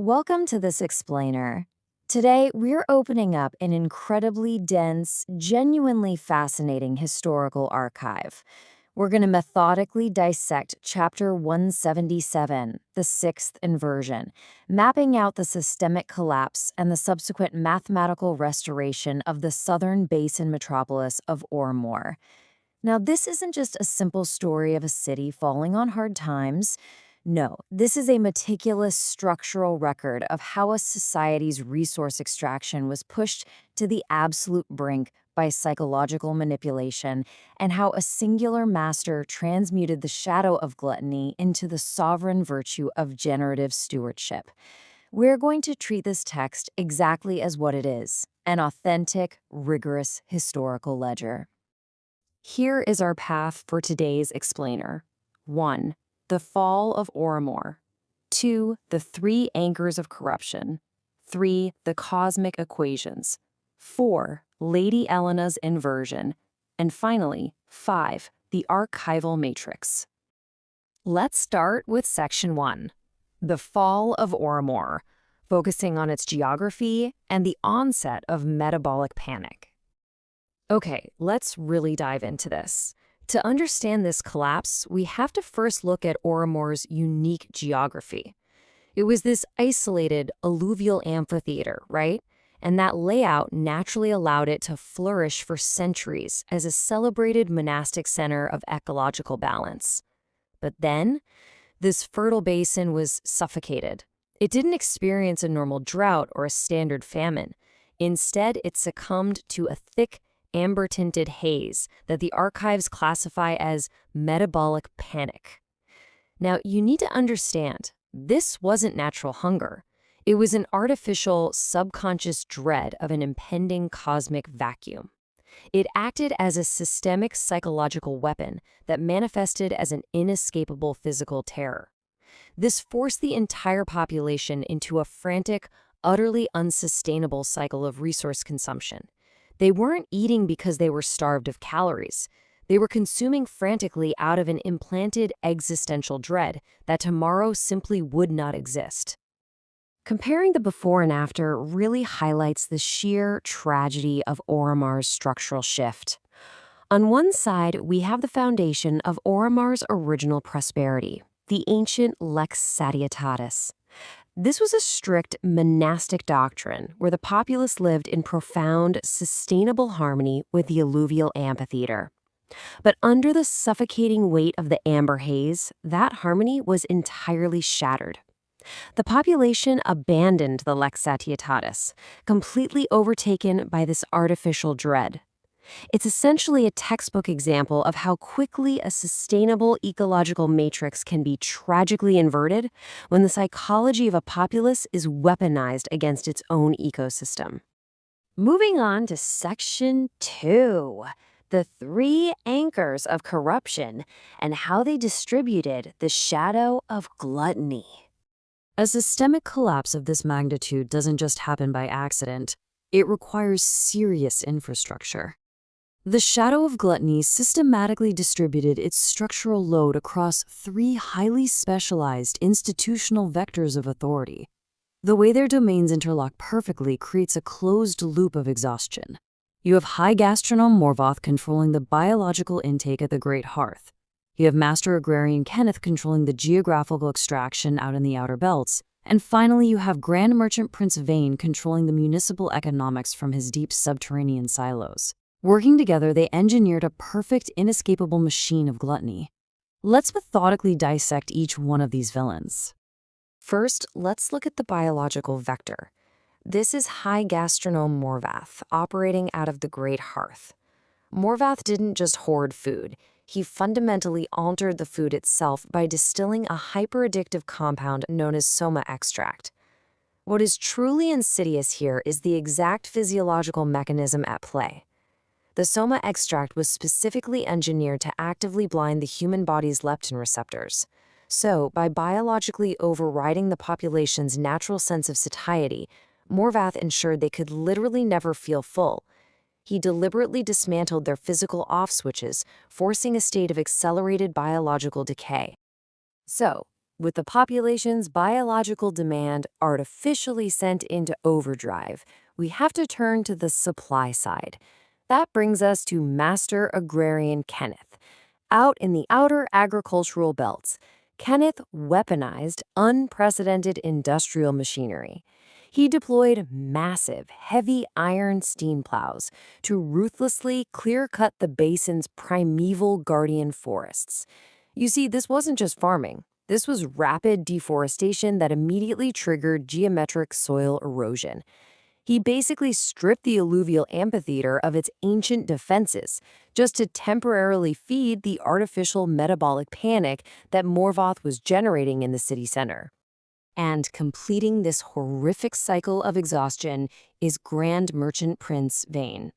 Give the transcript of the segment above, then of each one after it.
Welcome to this explainer. Today, we're opening up an incredibly dense, genuinely fascinating historical archive. We're going to methodically dissect Chapter 177, the sixth inversion, mapping out the systemic collapse and the subsequent mathematical restoration of the southern basin metropolis of Oromor. Now, this isn't just a simple story of a city falling on hard times. No, this is a meticulous structural record of how a society's resource extraction was pushed to the absolute brink by psychological manipulation, and how a singular master transmuted the shadow of gluttony into the sovereign virtue of generative stewardship. We're going to treat this text exactly as what it is, an authentic, rigorous historical ledger. Here is our path for today's explainer. 1. The fall of Oromor. 2. The three anchors of corruption. 3. The cosmic equations. 4. Lady Elena's inversion. And finally, 5. The archival matrix. Let's start with Section 1. The fall of Oromor, focusing on its geography and the onset of metabolic panic. Okay, let's really dive into this. To understand this collapse, we have to first look at Oromor's unique geography. It was this isolated alluvial amphitheater, right? And that layout naturally allowed it to flourish for centuries as a celebrated monastic center of ecological balance. But then, this fertile basin was suffocated. It didn't experience a normal drought or a standard famine. Instead, it succumbed to a thick, amber-tinted haze that the archives classify as metabolic panic. Now, you need to understand, this wasn't natural hunger. It was an artificial, subconscious dread of an impending cosmic vacuum. It acted as a systemic psychological weapon that manifested as an inescapable physical terror. This forced the entire population into a frantic, utterly unsustainable cycle of resource consumption. They weren't eating because they were starved of calories. They were consuming frantically out of an implanted existential dread that tomorrow simply would not exist. Comparing the before and after really highlights the sheer tragedy of Oromor's structural shift. On one side, we have the foundation of Oromor's original prosperity, the ancient lex satietatis. This was a strict monastic doctrine where the populace lived in profound, sustainable harmony with the alluvial amphitheater. But under the suffocating weight of the amber haze, that harmony was entirely shattered. The population abandoned the lex satietatis, completely overtaken by this artificial dread. It's essentially a textbook example of how quickly a sustainable ecological matrix can be tragically inverted when the psychology of a populace is weaponized against its own ecosystem. Moving on to Section 2, the three anchors of corruption and how they distributed the shadow of gluttony. A systemic collapse of this magnitude doesn't just happen by accident. It requires serious infrastructure. The shadow of gluttony systematically distributed its structural load across three highly specialized institutional vectors of authority. The way their domains interlock perfectly creates a closed loop of exhaustion. You have High Gastronome Morvath controlling the biological intake at the Great Hearth. You have Master Agrarian Kenneth controlling the geographical extraction out in the outer belts. And finally, you have Grand Merchant Prince Vane controlling the municipal economics from his deep subterranean silos. Working together, they engineered a perfect, inescapable machine of gluttony. Let's methodically dissect each one of these villains. First, let's look at the biological vector. This is High Gastronome Morvath, operating out of the Great Hearth. Morvath didn't just hoard food. He fundamentally altered the food itself by distilling a hyper-addictive compound known as soma extract. What is truly insidious here is the exact physiological mechanism at play. The soma extract was specifically engineered to actively blind the human body's leptin receptors. So, by biologically overriding the population's natural sense of satiety, Morvath ensured they could literally never feel full. He deliberately dismantled their physical off switches, forcing a state of accelerated biological decay. So, With the population's biological demand artificially sent into overdrive, we have to turn to the supply side. That brings us to Master Agrarian Kenneth. Out in the outer agricultural belts, Kenneth weaponized unprecedented industrial machinery. He deployed massive, heavy iron steam plows to ruthlessly clear-cut the basin's primeval guardian forests. You see, this wasn't just farming. This was rapid deforestation that immediately triggered geometric soil erosion. He basically stripped the alluvial amphitheater of its ancient defenses just to temporarily feed the artificial metabolic panic that Morvath was generating in the city center. And completing this horrific cycle of exhaustion is Grand Merchant Prince Vane.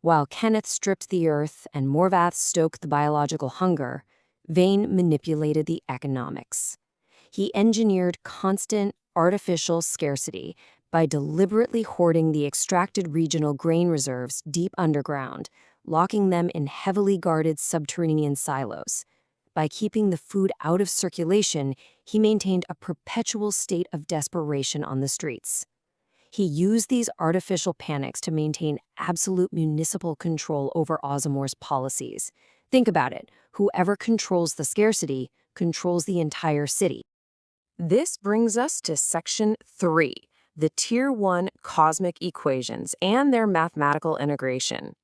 While Kenneth stripped the earth and Morvath stoked the biological hunger, Vane manipulated the economics. He engineered constant, artificial scarcity by deliberately hoarding the extracted regional grain reserves deep underground, locking them in heavily guarded subterranean silos. By keeping the food out of circulation, he maintained a perpetual state of desperation on the streets. He used these artificial panics to maintain absolute municipal control over Oromor's policies. Think about it. Whoever controls the scarcity controls the entire city. This brings us to Section 3, the Tier 1 cosmic equations and their mathematical integration.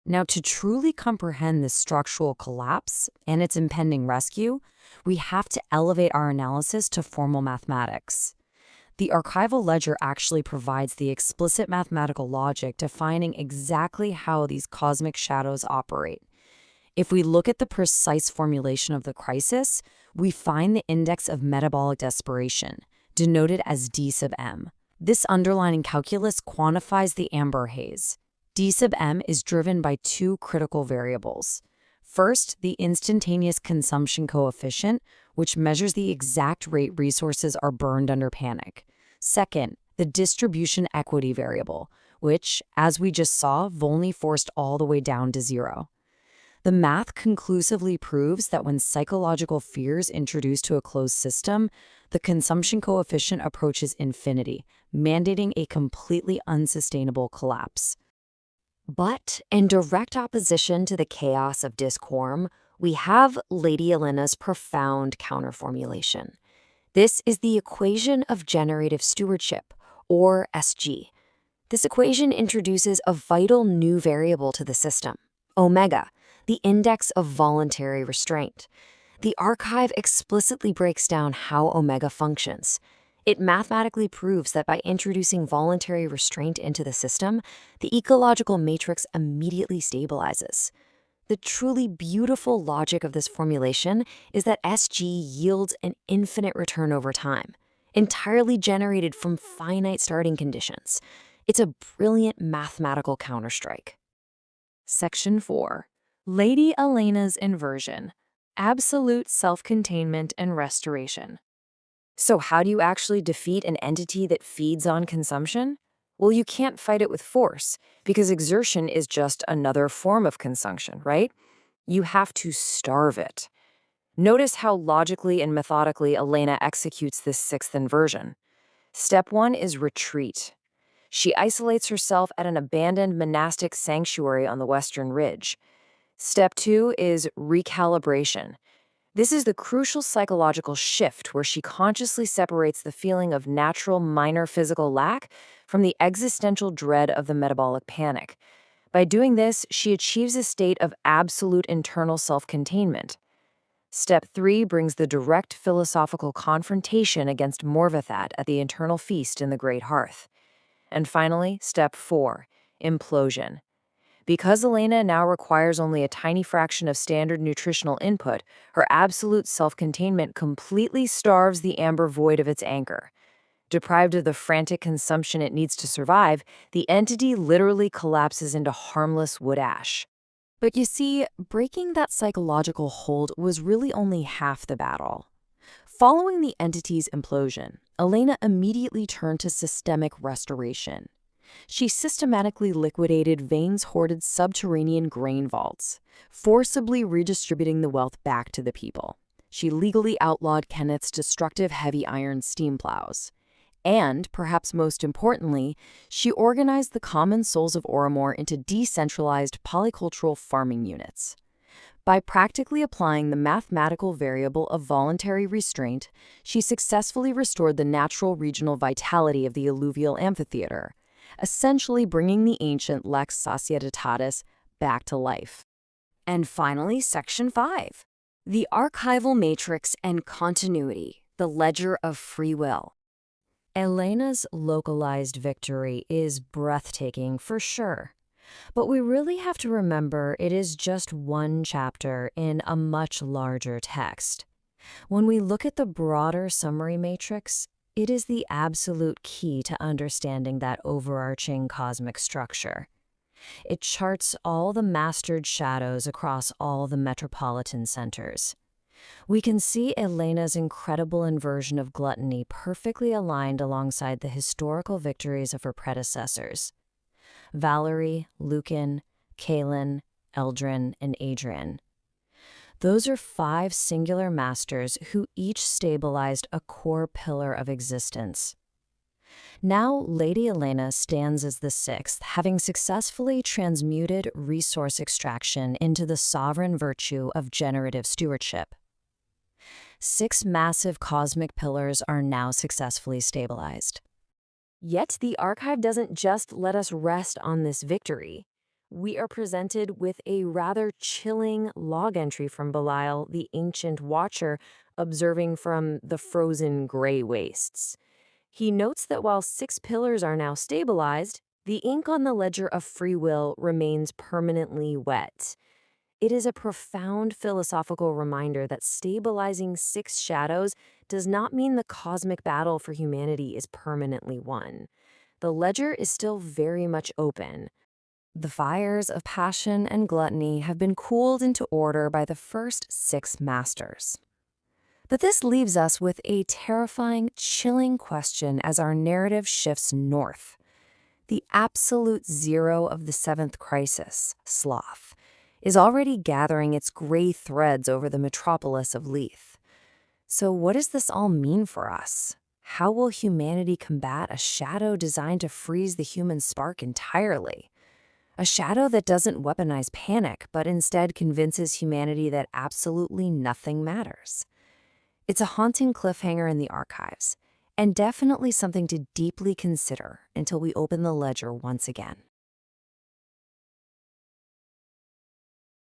Now, to truly comprehend this structural collapse and its impending rescue, we have to elevate our analysis to formal mathematics. The archival ledger actually provides the explicit mathematical logic defining exactly how these cosmic shadows operate. If we look at the precise formulation of the crisis, we find the index of metabolic desperation, denoted as D sub m. This underlying calculus quantifies the amber haze. D sub m is driven by two critical variables. First, the instantaneous consumption coefficient, which measures the exact rate resources are burned under panic. Second, the distribution equity variable, which, as we just saw, Volney forced all the way down to 0. The math conclusively proves that when psychological fear is introduced to a closed system, the consumption coefficient approaches infinity, mandating a completely unsustainable collapse. But in direct opposition to the chaos of disquorum, we have Lady Elena's profound counterformulation. This is the equation of generative stewardship, or SG. This equation introduces a vital new variable to the system, omega, the index of voluntary restraint. The archive explicitly breaks down how omega functions. It mathematically proves that by introducing voluntary restraint into the system, the ecological matrix immediately stabilizes. The truly beautiful logic of this formulation is that SG yields an infinite return over time, entirely generated from finite starting conditions. It's a brilliant mathematical counterstrike. Section 4. Lady Elena's Inversion, Absolute Self-Containment and Restoration. So how do you actually defeat an entity that feeds on consumption? Well, you can't fight it with force, because exertion is just another form of consumption, right? You have to starve it. Notice how logically and methodically Elena executes this sixth inversion. Step 1 is retreat. She isolates herself at an abandoned monastic sanctuary on the Western Ridge. Step 2 is recalibration. This is the crucial psychological shift where she consciously separates the feeling of natural minor physical lack from the existential dread of the metabolic panic. By doing this, she achieves a state of absolute internal self-containment. Step 3 brings the direct philosophical confrontation against Morvathat at the internal feast in the Great Hearth. And finally, Step 4, implosion. Because Elena now requires only a tiny fraction of standard nutritional input, her absolute self-containment completely starves the amber void of its anchor. Deprived of the frantic consumption it needs to survive, the entity literally collapses into harmless wood ash. But you see, breaking that psychological hold was really only half the battle. Following the entity's implosion, Elena immediately turned to systemic restoration. She systematically liquidated Vane's hoarded subterranean grain vaults, forcibly redistributing the wealth back to the people. She legally outlawed Kenneth's destructive heavy iron steam plows. And, perhaps most importantly, she organized the common souls of Oromor into decentralized polycultural farming units. By practically applying the mathematical variable of voluntary restraint, she successfully restored the natural regional vitality of the alluvial amphitheater, essentially bringing the ancient lex societatis back to life. And finally, Section 5. The archival matrix and continuity, the ledger of free will. Elena's localized victory is breathtaking for sure, but we really have to remember it is just one chapter in a much larger text. When we look at the broader summary matrix, it is the absolute key to understanding that overarching cosmic structure. It charts all the mastered shadows across all the metropolitan centers. We can see Elena's incredible inversion of gluttony perfectly aligned alongside the historical victories of her predecessors: Valerie, Lucan, Kalin, Eldrin, and Adrian. Those are 5 singular masters who each stabilized a core pillar of existence. Now, Lady Elena stands as the 6th, having successfully transmuted resource extraction into the sovereign virtue of generative stewardship. 6 massive cosmic pillars are now successfully stabilized. Yet the archive doesn't just let us rest on this victory. We are presented with a rather chilling log entry from Belial, the ancient watcher, observing from the frozen gray wastes. He notes that while 6 pillars are now stabilized, the ink on the ledger of free will remains permanently wet. It is a profound philosophical reminder that stabilizing 6 shadows does not mean the cosmic battle for humanity is permanently won. The ledger is still very much open. The fires of passion and gluttony have been cooled into order by the first 6 masters. But this leaves us with a terrifying, chilling question as our narrative shifts north. The absolute zero of the 7th crisis, sloth, is already gathering its gray threads over the metropolis of Leith. So what does this all mean for us? How will humanity combat a shadow designed to freeze the human spark entirely? A shadow that doesn't weaponize panic, but instead convinces humanity that absolutely nothing matters. It's a haunting cliffhanger in the archives, and definitely something to deeply consider until we open the ledger once again.